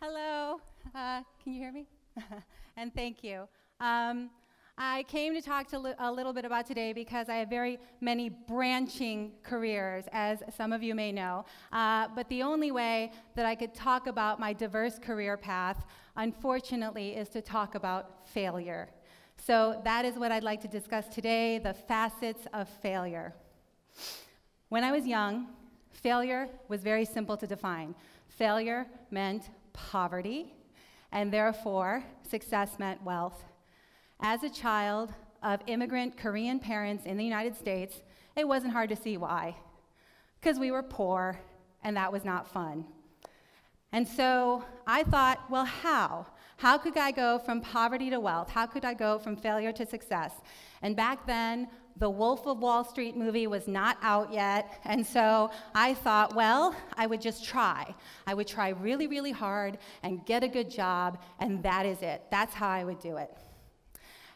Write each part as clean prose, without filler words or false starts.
Hello, can you hear me? And thank you. I came to talk a little bit about today because I have very many branching careers, as some of you may know. But the only way that I could talk about my diverse career path, unfortunately, is to talk about failure. So that is what I'd like to discuss today, the facets of failure. When I was young, failure was very simple to define. Failure meant poverty, and therefore success meant wealth. As a child of immigrant Korean parents in the United States, it wasn't hard to see why. Because we were poor, and that was not fun. And so I thought, well, how? How could I go from poverty to wealth? How could I go from failure to success? And back then, the Wolf of Wall Street movie was not out yet, and so I thought, well, I would just try. I would try really, really hard and get a good job, and that is it. That's how I would do it.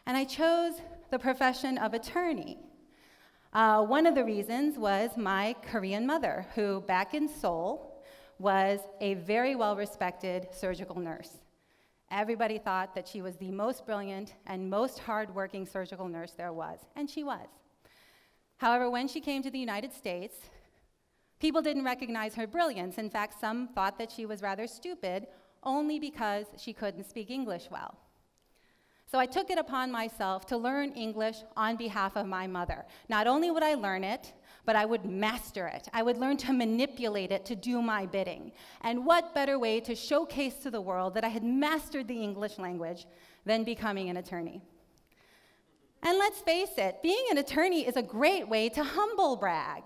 And I chose the profession of attorney. One of the reasons was my Korean mother, who back in Seoul was a very well-respected surgical nurse. Everybody thought that she was the most brilliant and most hardworking surgical nurse there was, and she was. However, when she came to the United States, people didn't recognize her brilliance. In fact, some thought that she was rather stupid only because she couldn't speak English well. So I took it upon myself to learn English on behalf of my mother. Not only would I learn it, but I would master it. I would learn to manipulate it to do my bidding. And what better way to showcase to the world that I had mastered the English language than becoming an attorney? And let's face it, being an attorney is a great way to humble brag,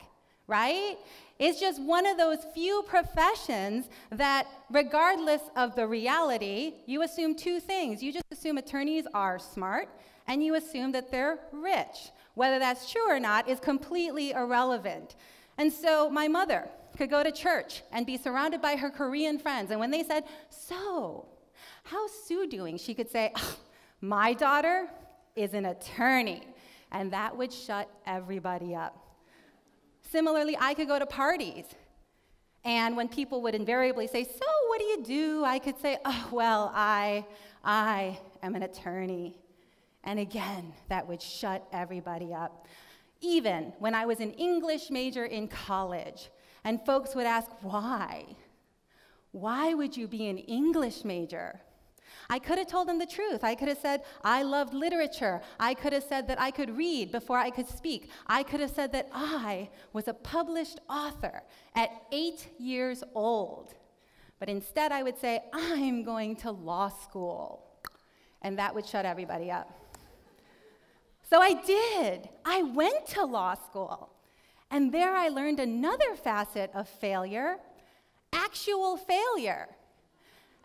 right? It's just one of those few professions that, regardless of the reality, you assume two things. You just assume attorneys are smart, and you assume that they're rich. Whether that's true or not is completely irrelevant. And so my mother could go to church and be surrounded by her Korean friends, and when they said, "So, how's Sue doing?" she could say, "Oh, my daughter is an attorney," and that would shut everybody up. Similarly, I could go to parties, and when people would invariably say, "So, what do you do?" I could say, "Oh, well, I am an attorney." And again, that would shut everybody up. Even when I was an English major in college, and folks would ask, why? Why would you be an English major? I could have told them the truth. I could have said I loved literature. I could have said that I could read before I could speak. I could have said that I was a published author at 8 years old. But instead, I would say, I'm going to law school. And that would shut everybody up. So I did. I went to law school. And there I learned another facet of failure, actual failure.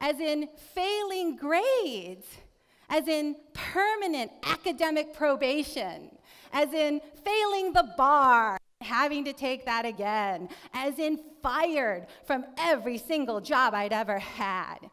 As in failing grades, as in permanent academic probation, as in failing the bar, having to take that again, as in fired from every single job I'd ever had.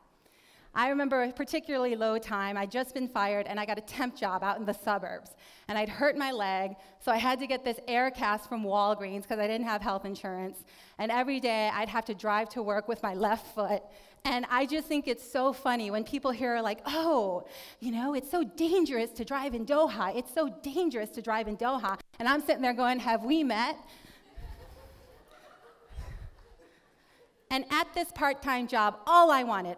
I remember a particularly low time. I'd just been fired, and I got a temp job out in the suburbs. And I'd hurt my leg, so I had to get this air cast from Walgreens because I didn't have health insurance. And every day, I'd have to drive to work with my left foot. And I just think it's so funny when people hear like, oh, you know, it's so dangerous to drive in Doha. It's so dangerous to drive in Doha. And I'm sitting there going, have we met? And at this part-time job, all I wanted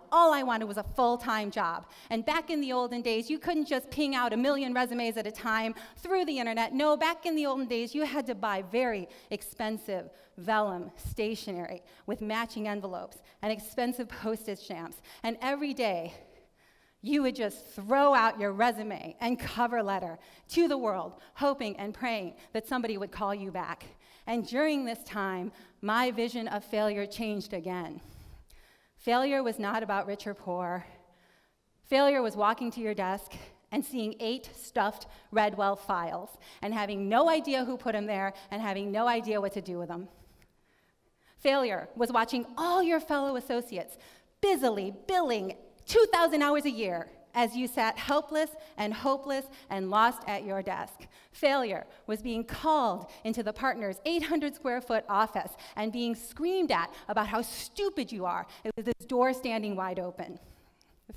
was a full-time job. And back in the olden days, you couldn't just ping out 1 million resumes at a time through the internet. No, back in the olden days, you had to buy very expensive vellum stationery with matching envelopes and expensive postage stamps. And every day, you would just throw out your resume and cover letter to the world, hoping and praying that somebody would call you back. And during this time, my vision of failure changed again. Failure was not about rich or poor. Failure was walking to your desk and seeing 8 stuffed Redwell files and having no idea who put them there and having no idea what to do with them. Failure was watching all your fellow associates busily billing 2,000 hours a year as you sat helpless and hopeless and lost at your desk. Failure was being called into the partner's 800-square-foot office and being screamed at about how stupid you are with this door standing wide open.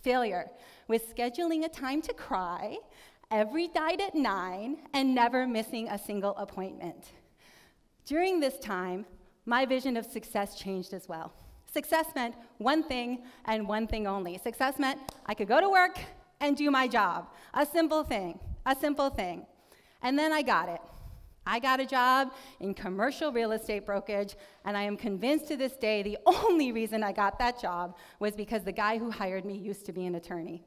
Failure was scheduling a time to cry every night at 9 and never missing a single appointment. During this time, my vision of success changed as well. Success meant one thing and one thing only. Success meant I could go to work and do my job. A simple thing, a simple thing. And then I got it. I got a job in commercial real estate brokerage, and I am convinced to this day the only reason I got that job was because the guy who hired me used to be an attorney.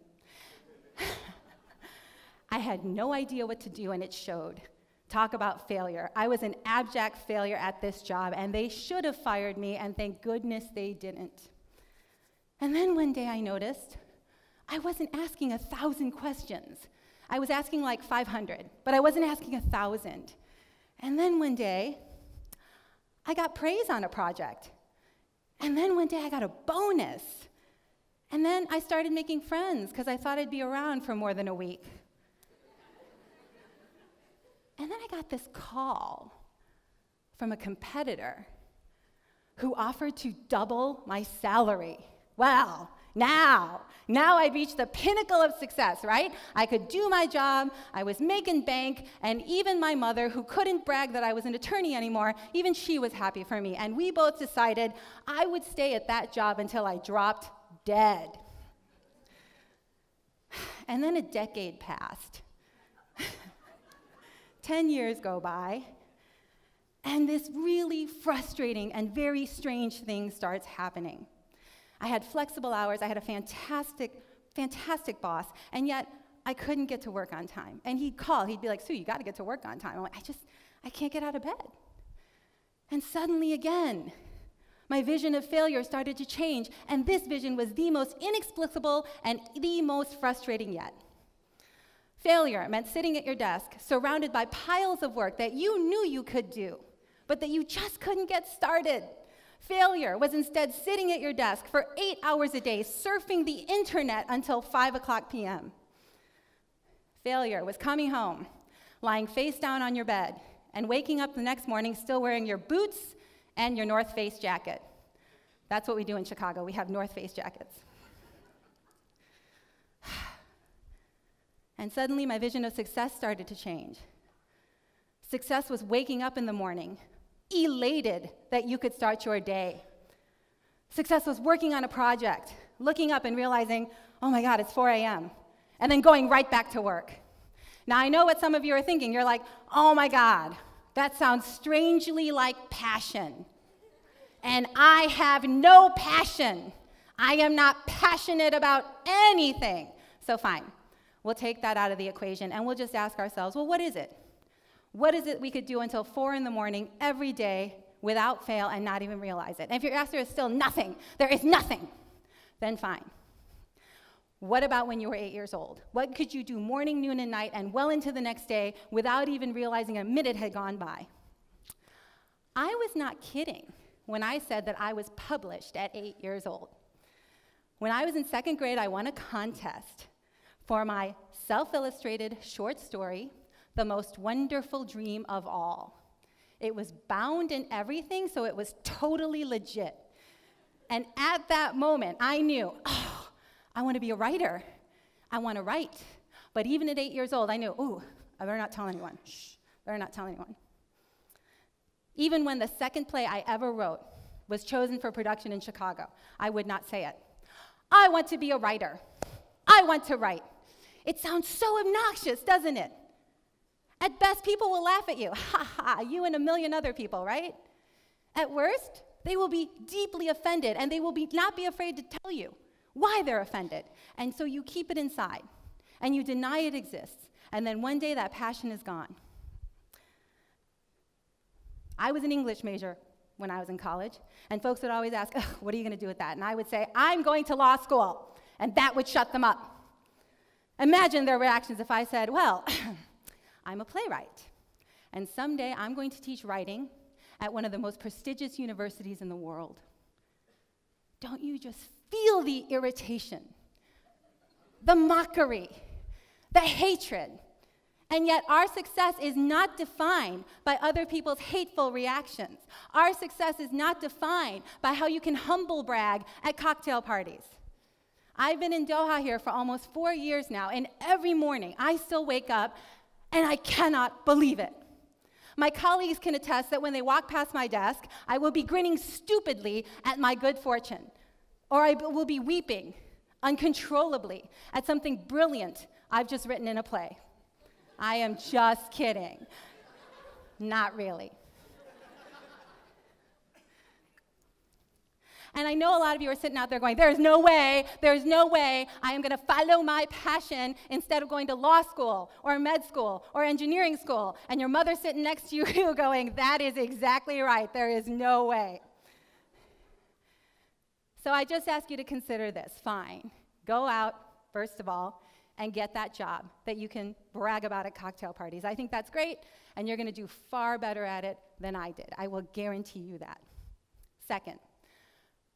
I had no idea what to do, and it showed. Talk about failure. I was an abject failure at this job, and they should have fired me, and thank goodness they didn't. And then one day I noticed I wasn't asking 1,000 questions. I was asking like 500, but I wasn't asking 1,000. And then one day, I got praise on a project. And then one day I got a bonus. And then I started making friends because I thought I'd be around for more than a week. And then I got this call from a competitor who offered to double my salary. Well, now I'd reached the pinnacle of success, right? I could do my job, I was making bank, and even my mother, who couldn't brag that I was an attorney anymore, even she was happy for me. And we both decided I would stay at that job until I dropped dead. And then a decade passed. 10 years go by, and this really frustrating and very strange thing starts happening. I had flexible hours, I had a fantastic boss, and yet I couldn't get to work on time. And he'd call, he'd be like, Sue, you gotta get to work on time. I'm like, I can't get out of bed. And suddenly again, my vision of failure started to change, and this vision was the most inexplicable and the most frustrating yet. Failure meant sitting at your desk, surrounded by piles of work that you knew you could do, but that you just couldn't get started. Failure was instead sitting at your desk for 8 hours a day, surfing the internet until 5:00 p.m. Failure was coming home, lying face down on your bed, and waking up the next morning still wearing your boots and your North Face jacket. That's what we do in Chicago. We have North Face jackets. And suddenly, my vision of success started to change. Success was waking up in the morning, elated that you could start your day. Success was working on a project, looking up and realizing, oh my God, it's 4 a.m., and then going right back to work. Now, I know what some of you are thinking. You're like, oh my God, that sounds strangely like passion. And I have no passion. I am not passionate about anything. So fine. We'll take that out of the equation, and we'll just ask ourselves, well, what is it? What is it we could do until 4 in the morning every day without fail and not even realize it? And if your answer is still nothing, there is nothing, then fine. What about when you were 8 years old? What could you do morning, noon, and night and well into the next day without even realizing a minute had gone by? I was not kidding when I said that I was published at 8 years old. When I was in 2nd grade, I won a contest for my self-illustrated short story, The Most Wonderful Dream of All. It was bound and everything, so it was totally legit. And at that moment, I knew, oh, I want to be a writer. I want to write. But even at 8 years old, I knew, ooh, I better not tell anyone. Shh, better not tell anyone. Even when the second play I ever wrote was chosen for production in Chicago, I would not say it. I want to be a writer. I want to write. It sounds so obnoxious, doesn't it? At best, people will laugh at you. Ha ha, you and a million other people, right? At worst, they will be deeply offended, and they will not be afraid to tell you why they're offended. And so you keep it inside, and you deny it exists. And then one day, that passion is gone. I was an English major when I was in college, and folks would always ask, what are you going to do with that? And I would say, I'm going to law school, and that would shut them up. Imagine their reactions if I said, well, I'm a playwright, and someday I'm going to teach writing at one of the most prestigious universities in the world. Don't you just feel the irritation? the mockery, the hatred. And yet our success is not defined by other people's hateful reactions. Our success is not defined by how you can humble brag at cocktail parties. I've been in Doha here for almost 4 years now, and every morning I still wake up and I cannot believe it. My colleagues can attest that when they walk past my desk, I will be grinning stupidly at my good fortune, or I will be weeping uncontrollably at something brilliant I've just written in a play. I am just kidding. Not really. And I know a lot of you are sitting out there going, there's no way I am going to follow my passion instead of going to law school or med school or engineering school. And your mother's sitting next to you going, that is exactly right. There is no way. So I just ask you to consider this. Fine. Go out, first of all, and get that job that you can brag about at cocktail parties. I think that's great, and you're going to do far better at it than I did. I will guarantee you that. Second,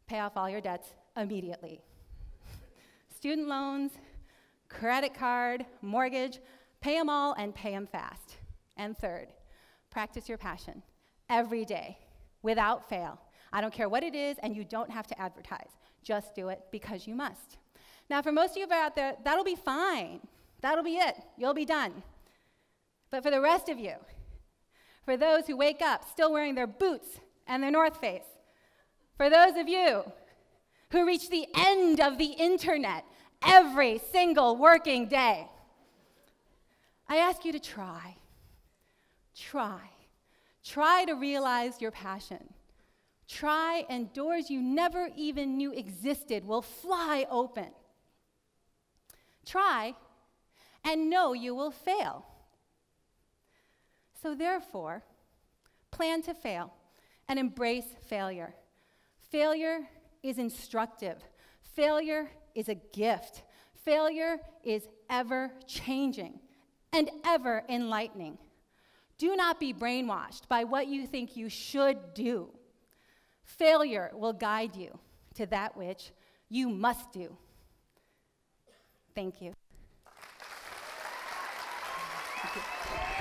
pay off all your debts immediately. Student loans, credit card, mortgage, pay them all and pay them fast. And third, practice your passion every day without fail. I don't care what it is, and you don't have to advertise. Just do it because you must. Now, for most of you out there, that'll be fine. That'll be it. You'll be done. But for the rest of you, for those who wake up still wearing their boots and their North Face, for those of you who reach the end of the internet every single working day, I ask you to try. Try to realize your passion. Try, and doors you never even knew existed will fly open. Try, and know you will fail. So therefore, plan to fail and embrace failure. Failure is instructive. Failure is a gift. Failure is ever changing and ever enlightening. Do not be brainwashed by what you think you should do. Failure will guide you to that which you must do. Thank you. Thank you.